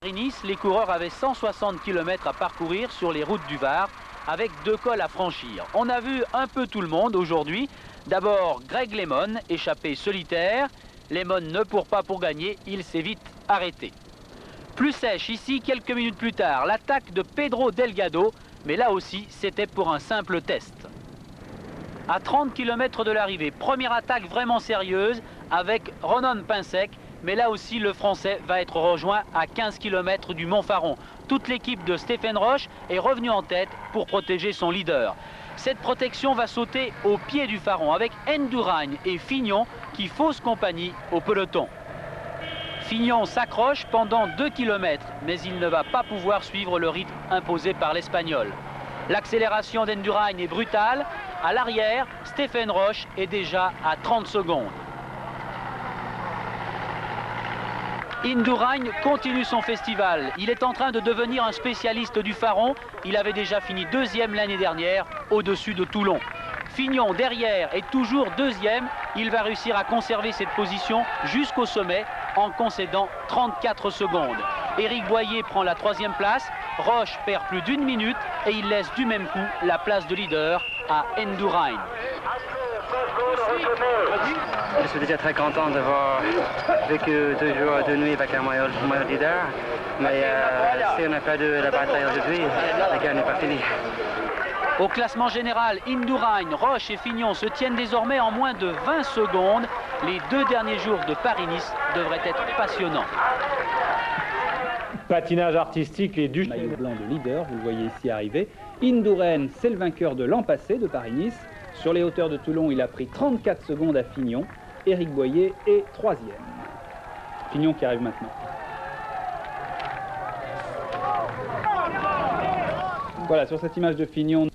Paris-Nice, les coureurs avaient 160 km à parcourir sur les routes du Var, avec 2 cols à franchir. On a vu un peu tout le monde aujourd'hui. D'abord Greg LeMond, échappé solitaire. LeMond ne court pas pour gagner, il s'est vite arrêté. Plus sèche ici, quelques minutes plus tard, l'attaque de Pedro Delgado, mais là aussi c'était pour un simple test. À 30 km de l'arrivée, première attaque vraiment sérieuse avec Ronan Pinsec, mais là aussi le Français va être rejoint à 15 km du Mont-Faron. Toute l'équipe de Stéphane Roche est revenue en tête pour protéger son leader. Cette protection va sauter au pied du Faron avec Ndurain et Fignon qui faussent compagnie au peloton. Fignon s'accroche pendant 2 km, mais il ne va pas pouvoir suivre le rythme imposé par l'Espagnol. L'accélération d'Ndurain est brutale. À l'arrière, Stéphane Roche est déjà à 30 secondes. Ndurain continue son festival. Il est en train de devenir un spécialiste du Faron. Il avait déjà fini 2e l'année dernière, au-dessus de Toulon. Fignon, derrière, est toujours 2e. Il va réussir à conserver cette position jusqu'au sommet en concédant 34 secondes. Éric Boyer prend la 3e place. Roche perd plus d'1 minute et il laisse du même coup la place de leader à Ndurain. Je suis déjà très content d'avoir vécu 2 jours de nuit avec un maillot leader. Mais si on n'a pas de la bataille aujourd'hui, la guerre n'est pas finie. Au classement général, Ndurain, Roche et Fignon se tiennent désormais en moins de 20 secondes. Les 2 derniers jours de Paris-Nice devraient être passionnants. Patinage artistique et du maillot blanc de leader, vous le voyez ici arriver. Ndurain, c'est le vainqueur de l'an passé de Paris-Nice. Sur les hauteurs de Toulon, il a pris 34 secondes à Fignon. Éric Boyer est 3e. Fignon qui arrive maintenant. Voilà, sur cette image de Fignon.